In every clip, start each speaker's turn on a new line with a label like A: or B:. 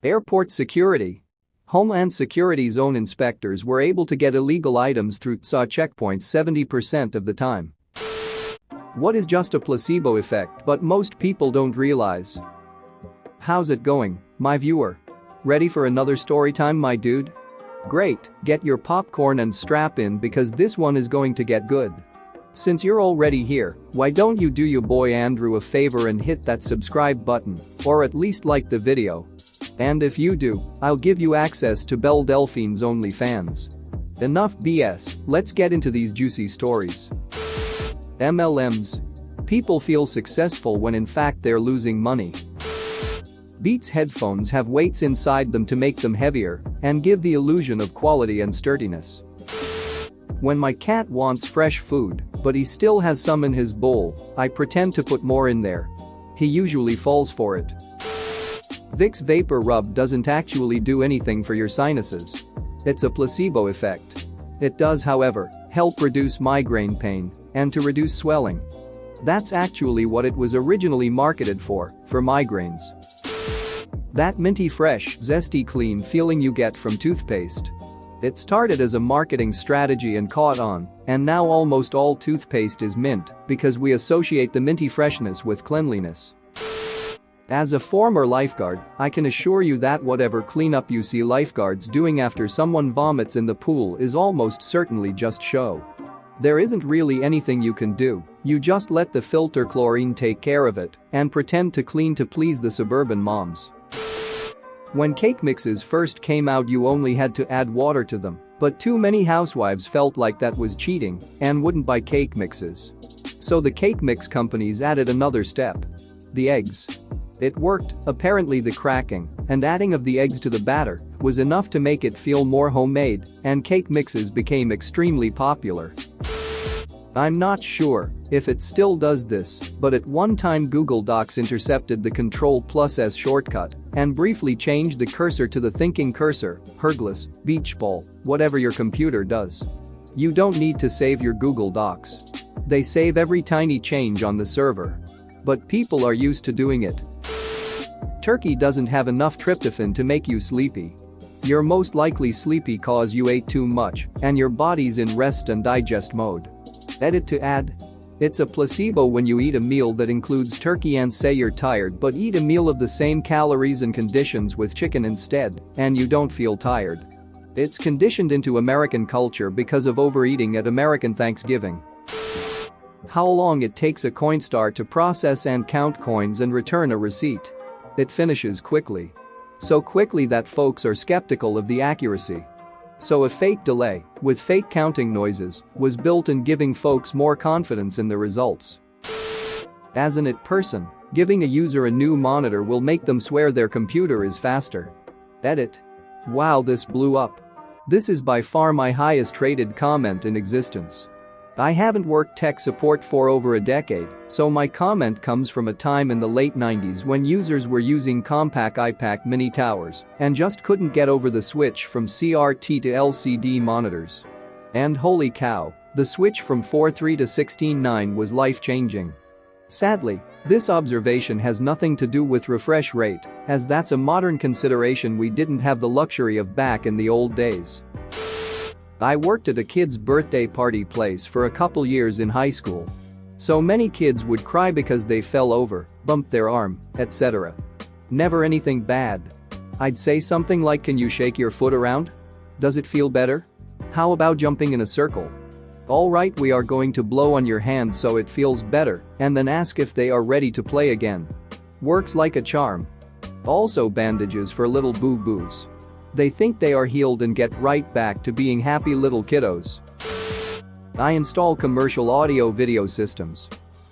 A: Airport security. Homeland Security's own inspectors were able to get illegal items through SA checkpoints 70% of the time. What is just a placebo effect but most people don't realize? How's it going, my viewer? Ready for another story time, my dude? Great, get your popcorn and strap in because this one is going to get good. Since you're already here, why don't you do your boy Andrew a favor and hit that subscribe button, or at least like the video. And if you do, I'll give you access to Belle Delphine's OnlyFans. Enough BS, let's get into these juicy stories. MLMs. People feel successful when in fact they're losing money. Beats headphones have weights inside them to make them heavier and give the illusion of quality and sturdiness. When my cat wants fresh food, but he still has some in his bowl, I pretend to put more in there. He usually falls for it. Vicks Vapor Rub doesn't actually do anything for your sinuses. It's a placebo effect. It does, however, help reduce migraine pain and to reduce swelling. That's actually what it was originally marketed for migraines. That minty fresh, zesty clean feeling you get from toothpaste. It started as a marketing strategy and caught on, and now almost all toothpaste is mint because we associate the minty freshness with cleanliness. As a former lifeguard, I can assure you that whatever cleanup you see lifeguards doing after someone vomits in the pool is almost certainly just show. There isn't really anything you can do, you just let the filter chlorine take care of it and pretend to clean to please the suburban moms. When cake mixes first came out, you only had to add water to them, but too many housewives felt like that was cheating and wouldn't buy cake mixes. So the cake mix companies added another step. The eggs. It worked, apparently the cracking and adding of the eggs to the batter was enough to make it feel more homemade, and cake mixes became extremely popular. I'm not sure if it still does this, but at one time Google Docs intercepted the Ctrl+S shortcut and briefly changed the cursor to the thinking cursor, Hergless, beach ball, whatever your computer does. You don't need to save your Google Docs. They save every tiny change on the server. But people are used to doing it. Turkey doesn't have enough tryptophan to make you sleepy. You're most likely sleepy cause you ate too much and your body's in rest and digest mode. Edit to add. It's a placebo when you eat a meal that includes turkey and say you're tired but eat a meal of the same calories and conditions with chicken instead and you don't feel tired. It's conditioned into American culture because of overeating at American Thanksgiving. How long it takes a Coinstar to process and count coins and return a receipt. It finishes quickly. So quickly that folks are skeptical of the accuracy. So a fake delay, with fake counting noises, was built in giving folks more confidence in the results. As an IT person, giving a user a new monitor will make them swear their computer is faster. Edit. Wow, this blew up. This is by far my highest rated comment in existence. I haven't worked tech support for over a decade, so my comment comes from a time in the late 90s when users were using Compaq iPac mini towers and just couldn't get over the switch from CRT to LCD monitors. And holy cow, the switch from 4.3 to 16.9 was life-changing. Sadly, this observation has nothing to do with refresh rate, as that's a modern consideration we didn't have the luxury of back in the old days. I worked at a kid's birthday party place for a couple years in high school. So many kids would cry because they fell over, bumped their arm, etc. Never anything bad. I'd say something like, "Can you shake your foot around? Does it feel better? How about jumping in a circle? Alright, we are going to blow on your hand so it feels better and then ask if they are ready to play again." Works like a charm. Also bandages for little boo-boos. They think they are healed and get right back to being happy little kiddos. I install commercial audio-video systems.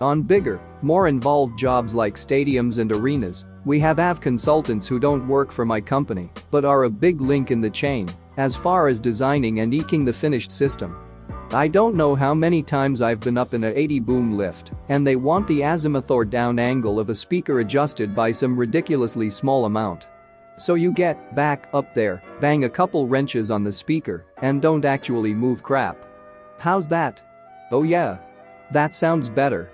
A: On bigger, more involved jobs like stadiums and arenas, we have AV consultants who don't work for my company but are a big link in the chain as far as designing and eking the finished system. I don't know how many times I've been up in a 80 boom lift and they want the azimuth or down angle of a speaker adjusted by some ridiculously small amount. So you get back up there, bang a couple wrenches on the speaker, and don't actually move crap. How's that? Oh yeah. That sounds better.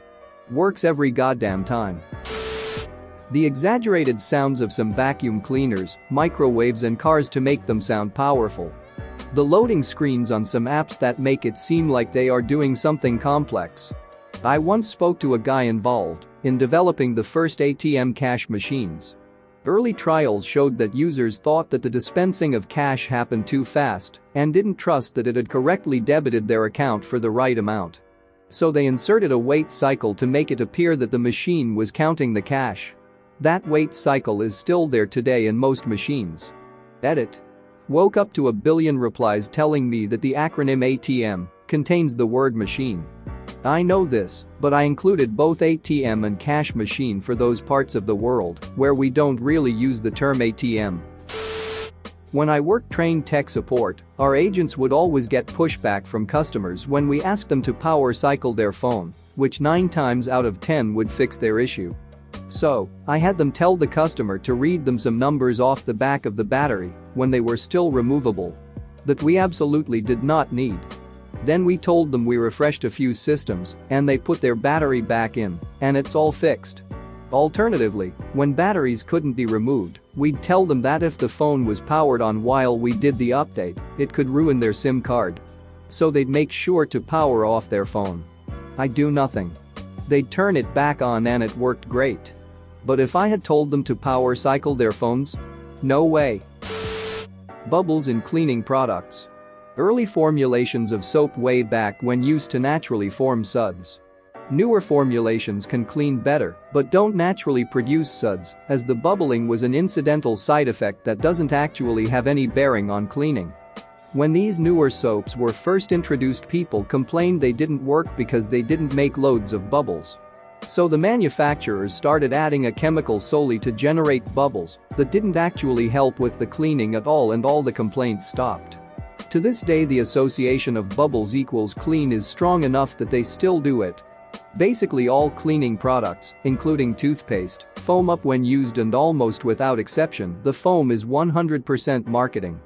A: Works every goddamn time. The exaggerated sounds of some vacuum cleaners, microwaves and cars to make them sound powerful. The loading screens on some apps that make it seem like they are doing something complex. I once spoke to a guy involved in developing the first ATM cash machines. Early trials showed that users thought that the dispensing of cash happened too fast and didn't trust that it had correctly debited their account for the right amount. So they inserted a wait cycle to make it appear that the machine was counting the cash. That wait cycle is still there today in most machines. Edit. Woke up to a billion replies telling me that the acronym ATM contains the word machine. I know this, but I included both ATM and cash machine for those parts of the world where we don't really use the term ATM. When I worked train tech support, our agents would always get pushback from customers when we asked them to power cycle their phone, which 9 times out of 10 would fix their issue. So, I had them tell the customer to read them some numbers off the back of the battery when they were still removable that we absolutely did not need. Then we told them we refreshed a few systems and they put their battery back in and it's all fixed. Alternatively, when batteries couldn't be removed, we'd tell them that if the phone was powered on while we did the update, it could ruin their SIM card. So they'd make sure to power off their phone. I'd do nothing. They'd turn it back on and it worked great. But if I had told them to power cycle their phones? No way. Bubbles in cleaning products. Early formulations of soap way back when used to naturally form suds. Newer formulations can clean better but don't naturally produce suds, as the bubbling was an incidental side effect that doesn't actually have any bearing on cleaning. When these newer soaps were first introduced, people complained they didn't work because they didn't make loads of bubbles. So the manufacturers started adding a chemical solely to generate bubbles that didn't actually help with the cleaning at all, and all the complaints stopped. To this day, the association of bubbles equals clean is strong enough that they still do it. Basically all cleaning products, including toothpaste, foam up when used, and almost without exception, the foam is 100% marketing.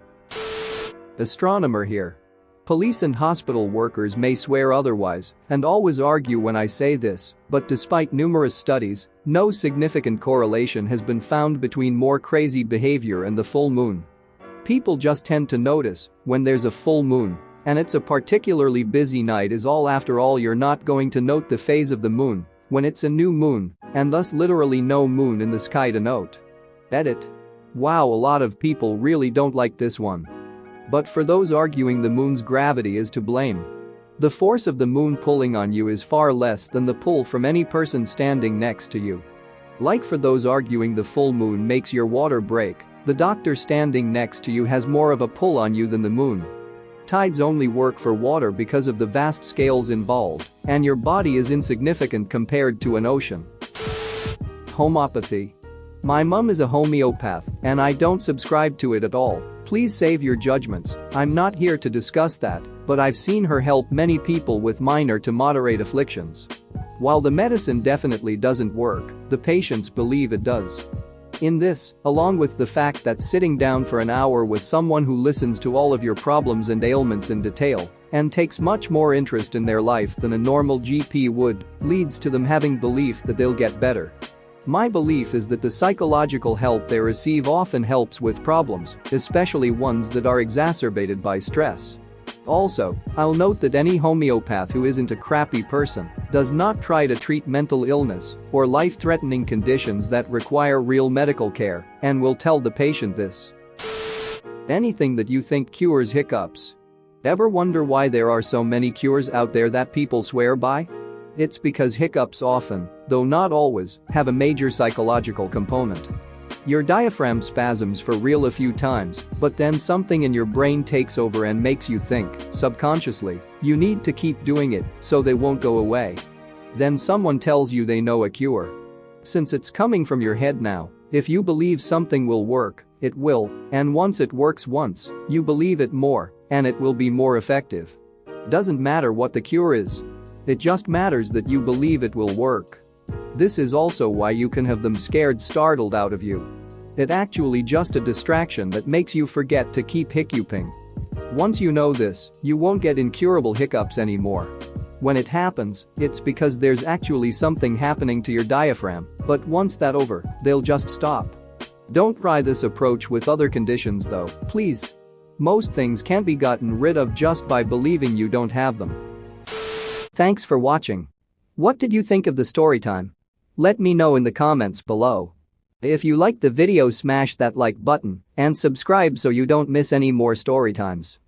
A: Astronomer here. Police and hospital workers may swear otherwise and always argue when I say this, but despite numerous studies, no significant correlation has been found between more crazy behavior and the full moon. People just tend to notice when there's a full moon and it's a particularly busy night is all. After all, you're not going to note the phase of the moon when it's a new moon and thus literally no moon in the sky to note. Edit. Wow, a lot of people really don't like this one. But for those arguing the moon's gravity is to blame. The force of the moon pulling on you is far less than the pull from any person standing next to you. Like for those arguing the full moon makes your water break, the doctor standing next to you has more of a pull on you than the moon. Tides only work for water because of the vast scales involved, and your body is insignificant compared to an ocean. Homeopathy. My mum is a homeopath, and I don't subscribe to it at all. Please save your judgments, I'm not here to discuss that, but I've seen her help many people with minor to moderate afflictions. While the medicine definitely doesn't work, the patients believe it does. In this, along with the fact that sitting down for an hour with someone who listens to all of your problems and ailments in detail and takes much more interest in their life than a normal GP would, leads to them having belief that they'll get better. My belief is that the psychological help they receive often helps with problems, especially ones that are exacerbated by stress. Also, I'll note that any homeopath who isn't a crappy person does not try to treat mental illness or life-threatening conditions that require real medical care and will tell the patient this. Anything that you think cures hiccups. Ever wonder why there are so many cures out there that people swear by? It's because hiccups often, though not always, have a major psychological component. Your diaphragm spasms for real a few times, but then something in your brain takes over and makes you think, subconsciously, you need to keep doing it so they won't go away. Then someone tells you they know a cure. Since it's coming from your head now, if you believe something will work, it will, and once it works once, you believe it more, and it will be more effective. Doesn't matter what the cure is. It just matters that you believe it will work. This is also why you can have them scared startled out of you. It's actually just a distraction that makes you forget to keep hiccuping. Once you know this, you won't get incurable hiccups anymore. When it happens, it's because there's actually something happening to your diaphragm But once that over, they'll just stop. Don't try this approach with other conditions though, please. Most things can be gotten rid of just by believing you don't have them. Thanks for watching. What did you think of the story time? Let me know in the comments below. If you liked the video, smash that like button and subscribe so you don't miss any more story times.